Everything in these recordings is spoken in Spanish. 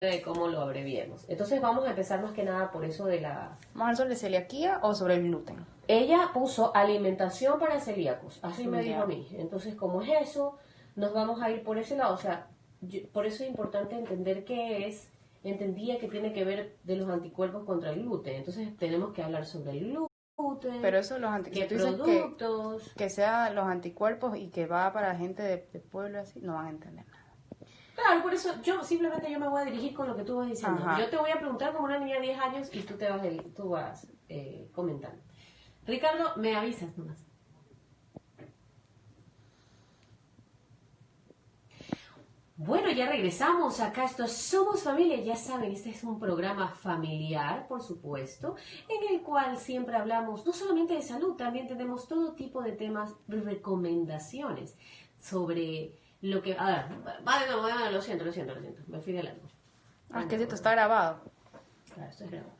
de cómo lo abreviemos. Entonces vamos a empezar más que nada por eso de la... ¿Vamos a hablar sobre celiaquía o sobre el gluten? Ella puso alimentación para celíacos, así me dijo Ya. a mí. Entonces, como es eso, nos vamos a ir por ese lado. O sea, por eso es importante entender qué es. Entendía que tiene que ver de los anticuerpos contra el gluten. Entonces tenemos que hablar sobre el gluten, Pero eso, qué si tú dices productos... que sea los anticuerpos y que va para gente de pueblo así, no van a entender nada. Claro, por eso yo me voy a dirigir con lo que tú vas diciendo. Ajá. Yo te voy a preguntar como una niña de 10 años y tú vas comentando. Ricardo, me avisas nomás. Bueno, ya regresamos acá. Esto es Somos Familia. Ya saben, este es un programa familiar, por supuesto, en el cual siempre hablamos no solamente de salud, también tenemos todo tipo de temas, recomendaciones sobre lo que... A ver, lo siento, me fui de largo. Es que esto está grabado. Claro, esto es grabado.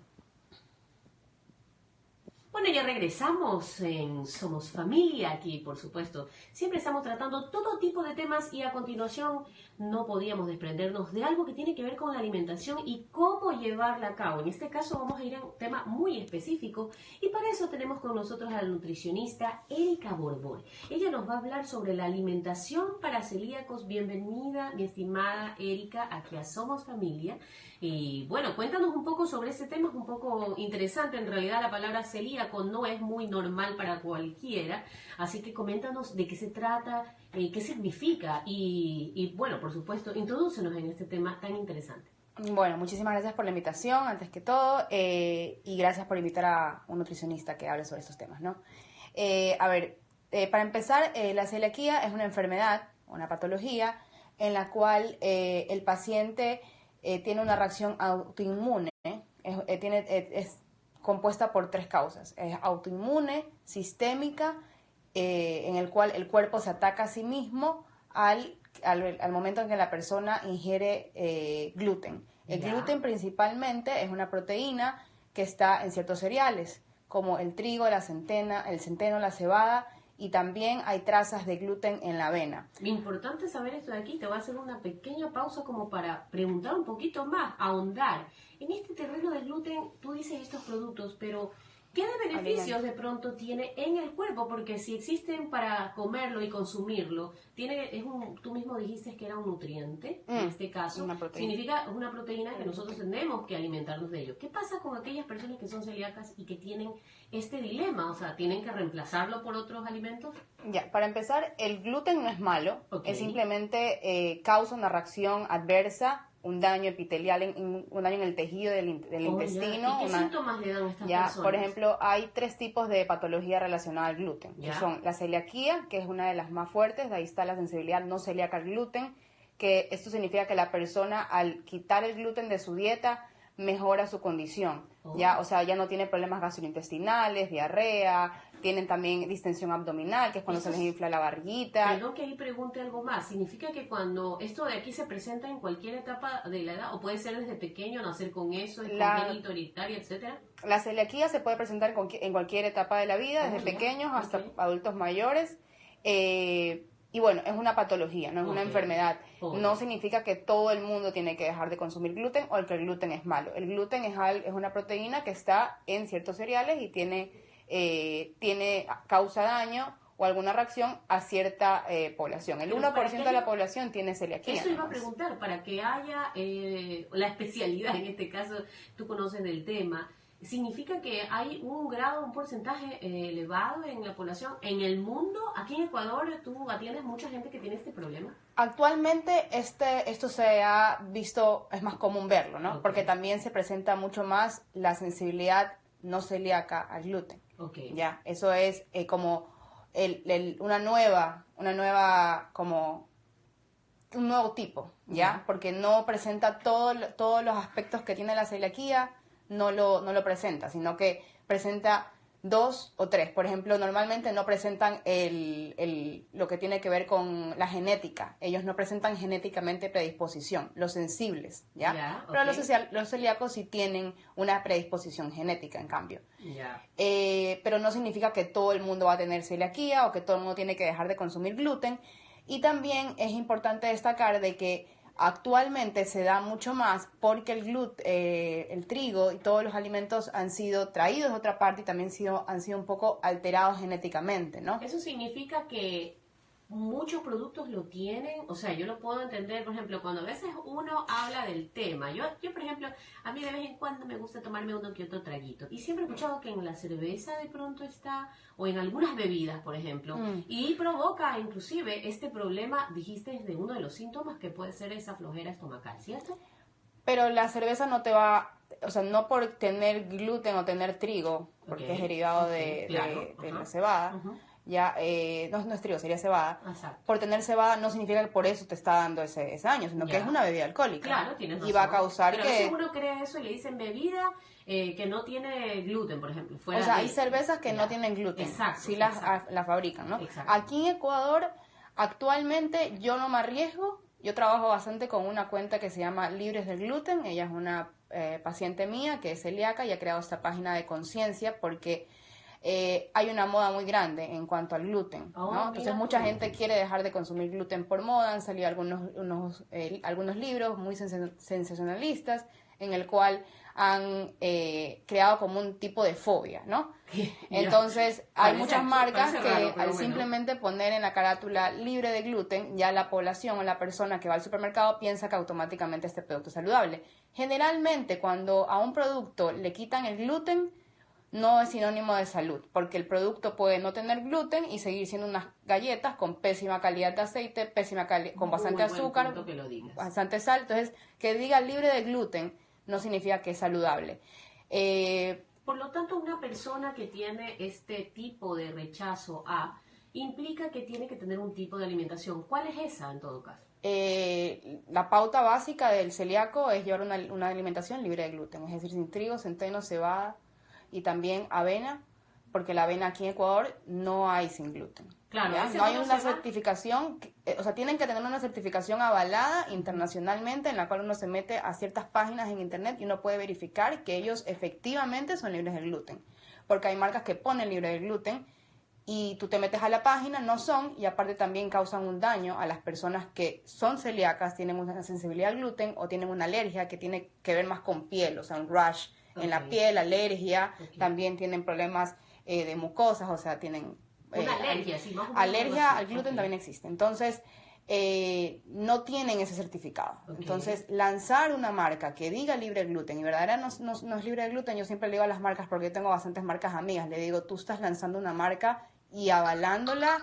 Bueno, ya regresamos en Somos Familia aquí, por supuesto. Siempre estamos tratando todo tipo de temas y a continuación no podíamos desprendernos de algo que tiene que ver con la alimentación y cómo llevarla a cabo. En este caso vamos a ir a un tema muy específico y para eso tenemos con nosotros a la nutricionista Erika Borbón. Ella nos va a hablar sobre la alimentación para celíacos. Bienvenida, mi estimada Erika, aquí a Somos Familia. Y bueno, cuéntanos un poco sobre este tema, es un poco interesante. En realidad la palabra celíaco no es muy normal para cualquiera, así que coméntanos de qué se trata, qué significa y bueno, por supuesto, introdúcenos en este tema tan interesante. Bueno, muchísimas gracias por la invitación, antes que todo, y gracias por invitar a un nutricionista que hable sobre estos temas, ¿no? Para empezar, la celiaquía es una enfermedad, una patología, en la cual el paciente tiene una reacción autoinmune, es compuesta por 3 causas. Es autoinmune, sistémica, en el cual el cuerpo se ataca a sí mismo al momento en que la persona ingiere gluten. El gluten principalmente es una proteína que está en ciertos cereales, como el trigo, el centeno, la cebada, y también hay trazas de gluten en la avena. Importante saber esto de aquí. Te voy a hacer una pequeña pausa como para preguntar un poquito más, ahondar. En este terreno del gluten, tú dices estos productos, pero ¿qué de beneficios de pronto tiene en el cuerpo? Porque si existen para comerlo y consumirlo, tú mismo dijiste que era un nutriente, en este caso, significa una proteína que nosotros tenemos que alimentarnos de ello. ¿Qué pasa con aquellas personas que son celíacas y que tienen este dilema? O sea, ¿tienen que reemplazarlo por otros alimentos? Ya, para empezar, el gluten no es malo, es simplemente causa una reacción adversa, un daño epitelial, un daño en el tejido del intestino. ¿Y qué síntomas le dan a estas personas? Por ejemplo, hay 3 tipos de patología relacionada al gluten, que son la celiaquía, que es una de las más fuertes, de ahí está la sensibilidad no celíaca al gluten, que esto significa que la persona al quitar el gluten de su dieta mejora su condición, o sea, ya no tiene problemas gastrointestinales, diarrea, tienen también distensión abdominal, que es cuando se les infla la barriguita. Perdón que ahí pregunte algo más. ¿Significa que cuando esto de aquí se presenta en cualquier etapa de la edad, o puede ser desde pequeño, nacer con eso, es congénito, hereditario, etcétera? La celiaquía se puede presentar en cualquier etapa de la vida, desde pequeños hasta adultos mayores. Y bueno, es una patología, no es una enfermedad. No significa que todo el mundo tiene que dejar de consumir gluten o que el gluten es malo. El gluten es una proteína que está en ciertos cereales y causa daño o alguna reacción a cierta población. El 1% de la población tiene celiaquía. Eso iba a preguntar, para que haya la especialidad, en este caso tú conoces del tema, ¿significa que hay un porcentaje elevado en la población? En el mundo, aquí en Ecuador, tú atiendes mucha gente que tiene este problema. Actualmente esto se ha visto, es más común verlo, ¿no? Porque también se presenta mucho más la sensibilidad no celíaca al gluten. Ya, eso es como una nueva como un nuevo tipo, ¿ya? Porque no presenta todos los aspectos que tiene la celiaquía, no lo presenta, sino que presenta 2 o 3. Por ejemplo, normalmente no presentan lo que tiene que ver con la genética. Ellos no presentan genéticamente predisposición, los sensibles, ¿ya? Pero los celíacos sí tienen una predisposición genética, en cambio. Pero no significa que todo el mundo va a tener celiaquía o que todo el mundo tiene que dejar de consumir gluten. Y también es importante destacar de que actualmente se da mucho más porque el trigo y todos los alimentos han sido traídos de otra parte y también han sido un poco alterados genéticamente, ¿no? Eso significa que muchos productos lo tienen, o sea, yo lo puedo entender, por ejemplo, cuando a veces uno habla del tema, yo por ejemplo, a mí de vez en cuando me gusta tomarme uno que otro traguito, y siempre he escuchado que en la cerveza de pronto está, o en algunas bebidas, por ejemplo, y provoca inclusive este problema, dijiste, de uno de los síntomas que puede ser esa flojera estomacal, ¿cierto? Pero la cerveza no te va, o sea, no por tener gluten o tener trigo, porque es derivado de la cebada, ya no es trigo, sería cebada. Exacto. Por tener cebada no significa que por eso te está dando ese daño, sino que es una bebida alcohólica. Claro, tienes razón. Y va a causar pero que... Pero uno cree eso y le dicen bebida que no tiene gluten, por ejemplo. O sea, hay cervezas que no tienen gluten. Exacto. Sí las fabrican, ¿no? Exacto. Aquí en Ecuador, actualmente yo no me arriesgo. Yo trabajo bastante con una cuenta que se llama Libres del Gluten. Ella es una paciente mía que es celíaca y ha creado esta página de conciencia porque... hay una moda muy grande en cuanto al gluten, ¿no? Entonces mucha gente quiere dejar de consumir gluten por moda. Han salido algunos libros muy sensacionalistas en el cual han creado como un tipo de fobia, ¿no? Entonces hay muchas marcas que al simplemente poner en la carátula libre de gluten, ya la población o la persona que va al supermercado piensa que automáticamente este producto es saludable. Generalmente cuando a un producto le quitan el gluten, no es sinónimo de salud, porque el producto puede no tener gluten y seguir siendo unas galletas con pésima calidad de aceite, con bastante azúcar, bastante sal. Entonces, que diga libre de gluten no significa que es saludable. Por lo tanto, una persona que tiene este tipo de rechazo implica que tiene que tener un tipo de alimentación. ¿Cuál es esa en todo caso? La pauta básica del celíaco es llevar una alimentación libre de gluten, es decir, sin trigo, centeno, cebada, y también avena, porque la avena aquí en Ecuador no hay sin gluten. Claro, no hay una certificación, o sea, tienen que tener una certificación avalada internacionalmente en la cual uno se mete a ciertas páginas en internet y uno puede verificar que ellos efectivamente son libres de gluten, porque hay marcas que ponen libre de gluten y tú te metes a la página, no son, y aparte también causan un daño a las personas que son celíacas, tienen una sensibilidad al gluten o tienen una alergia que tiene que ver más con piel, o sea, un rash en la piel, alergia, también tienen problemas de mucosas, o sea, tienen... Una alergia, sí, más alergia al gluten también existe. Entonces, no tienen ese certificado. Entonces, lanzar una marca que diga libre de gluten y verdaderamente no es libre de gluten, yo siempre le digo a las marcas, porque yo tengo bastantes marcas amigas, le digo, tú estás lanzando una marca y avalándola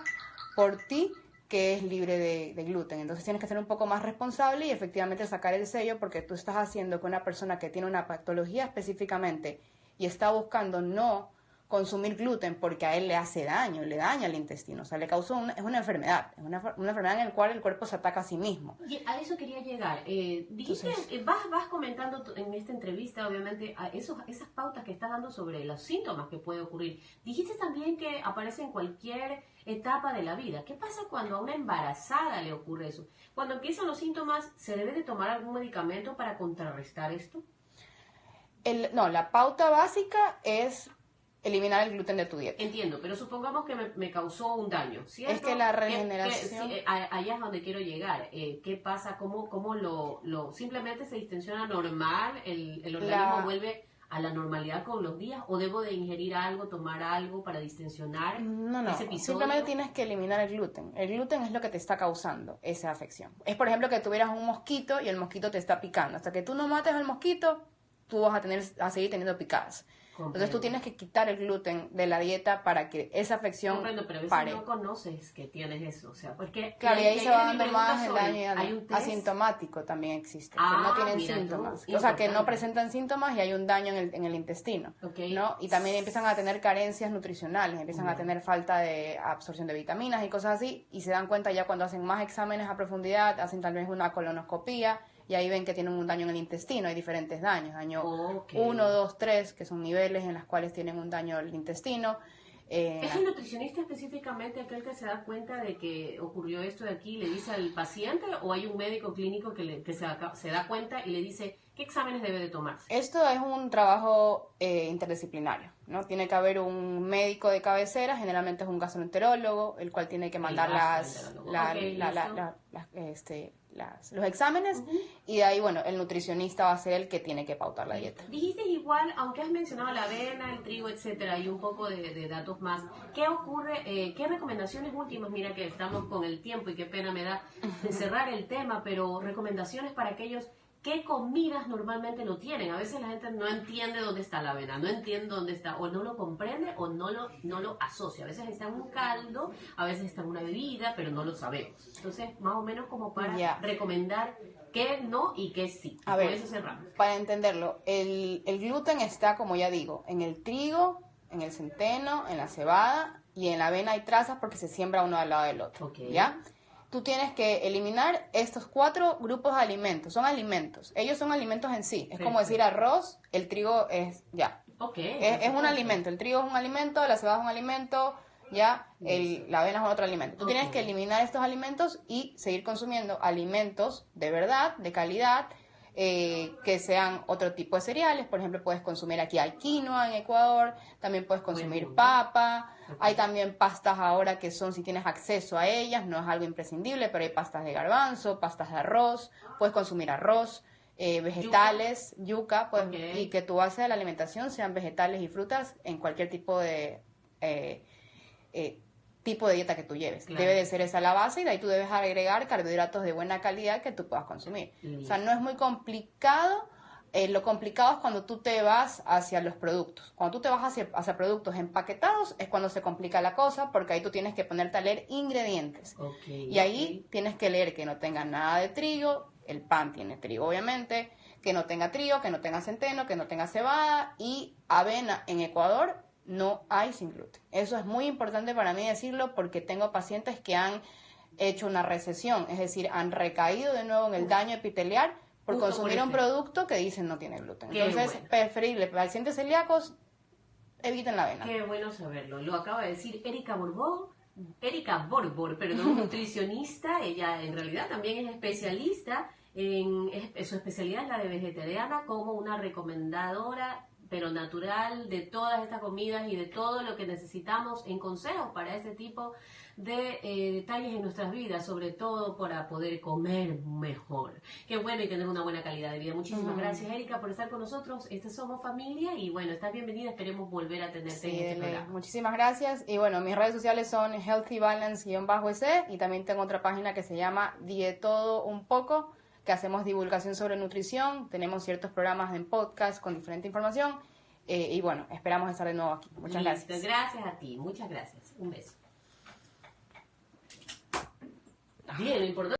por ti, que es libre de gluten. Entonces tienes que ser un poco más responsable y efectivamente sacar el sello, porque tú estás haciendo que una persona que tiene una patología específicamente y está buscando no consumir gluten porque a él le hace daño, le daña el intestino, o sea, le causó es una enfermedad, es una enfermedad en la cual el cuerpo se ataca a sí mismo. Y a eso quería llegar. Dijiste, vas comentando en esta entrevista, obviamente, esas pautas que estás dando sobre los síntomas que puede ocurrir. Dijiste también que aparece en cualquier etapa de la vida. ¿Qué pasa cuando a una embarazada le ocurre eso? Cuando empiezan los síntomas, ¿se debe de tomar algún medicamento para contrarrestar esto? No, la pauta básica es eliminar el gluten de tu dieta. Entiendo, pero supongamos que me causó un daño, ¿cierto? Es que la regeneración... allá es donde quiero llegar. ¿Qué pasa? ¿Cómo lo simplemente se distensiona normal? ¿El organismo vuelve a la normalidad con los días? ¿O debo de ingerir algo, tomar algo para distensionar ese episodio? Simplemente tienes que eliminar el gluten. El gluten es lo que te está causando esa afección. Es, por ejemplo, que tuvieras un mosquito y el mosquito te está picando. Hasta que tú no mates al mosquito, tú vas a seguir teniendo picadas. Entonces tú tienes que quitar el gluten de la dieta para que esa afección pero a pare. veces no conoces que tienes eso, o sea, porque claro, y ahí se va dando más el daño asintomático también existe, que no tienen síntomas, o sea, que no presentan síntomas y hay un daño en el intestino, ¿no? Y también empiezan a tener carencias nutricionales, empiezan a tener falta de absorción de vitaminas y cosas así, y se dan cuenta ya cuando hacen más exámenes a profundidad, hacen tal vez una colonoscopía, y ahí ven que tienen un daño en el intestino. Hay diferentes daños, daño 1, 2, 3, que son niveles en los cuales tienen un daño al intestino. ¿Es el nutricionista específicamente aquel que se da cuenta de que ocurrió esto de aquí y le dice al paciente, o hay un médico clínico que se da cuenta y le dice qué exámenes debe de tomarse? Esto es un trabajo interdisciplinario, ¿no? Tiene que haber un médico de cabecera, las los exámenes, y de ahí, bueno, el nutricionista va a ser el que tiene que pautar la dieta. Dijiste igual, aunque has mencionado la avena, el trigo, etcétera, y un poco de datos más, ¿qué ocurre? ¿Qué recomendaciones últimas? Mira que estamos con el tiempo y qué pena me da de cerrar el tema, pero recomendaciones para aquellos. ¿Qué comidas normalmente lo tienen? A veces la gente no entiende dónde está la avena, no entiende dónde está, o no lo comprende o no lo asocia. A veces está en un caldo, a veces está en una bebida, pero no lo sabemos. Entonces, más o menos como para recomendar qué no y qué sí. A ver, eso cerramos. Para entenderlo, el gluten está, como ya digo, en el trigo, en el centeno, en la cebada y en la avena hay trazas porque se siembra uno al lado del otro. ¿Ya? Tú tienes que eliminar estos 4 grupos de alimentos. Son alimentos. Ellos son alimentos en sí. Es como decir arroz, el trigo es ya. Es un alimento. El trigo es un alimento, la cebada es un alimento, ya. La avena es otro alimento. Tú tienes que eliminar estos alimentos y seguir consumiendo alimentos de verdad, de calidad, que sean otro tipo de cereales. Por ejemplo, puedes consumir, aquí hay quinoa en Ecuador, también puedes consumir papa, hay también pastas ahora que son, si tienes acceso a ellas, no es algo imprescindible, pero hay pastas de garbanzo, pastas de arroz, puedes consumir arroz, vegetales, yuca, pues, y que tu base de la alimentación sean vegetales y frutas en cualquier tipo de dieta que tú lleves. Debe de ser esa la base y de ahí tú debes agregar carbohidratos de buena calidad que tú puedas consumir. O sea, no es muy complicado. Lo complicado es cuando tú te vas hacia los productos. Cuando tú te vas hacia productos empaquetados es cuando se complica la cosa, porque ahí tú tienes que ponerte a leer ingredientes. Y ahí tienes que leer que no tenga nada de trigo, el pan tiene trigo obviamente, que no tenga trigo, que no tenga centeno, que no tenga cebada, y avena en Ecuador no hay sin gluten. Eso es muy importante para mí decirlo porque tengo pacientes que han hecho una recesión, es decir, han recaído de nuevo en el daño epitelial por consumir un producto que dicen no tiene gluten. Entonces, preferible para pacientes celíacos, eviten la avena. Qué bueno saberlo. Lo acaba de decir Erika Borbor, perdón, nutricionista. Ella en realidad también es especialista su especialidad es la de vegetariana, como una recomendadora pero natural de todas estas comidas y de todo lo que necesitamos en consejos para ese tipo de detalles en nuestras vidas, sobre todo para poder comer mejor. Qué bueno y tener una buena calidad de vida. Muchísimas gracias, Erika, por estar con nosotros. Somos familia y bueno, estás bienvenida. Esperemos volver a tenerte en este programa. Muchísimas gracias. Y bueno, mis redes sociales son healthybalance_es y también tengo otra página que se llama Dietodo un poco, que hacemos divulgación sobre nutrición, tenemos ciertos programas en podcast con diferente información y bueno, esperamos estar de nuevo aquí. Muchas gracias. Gracias a ti, muchas gracias. Un beso. Bien, lo importante.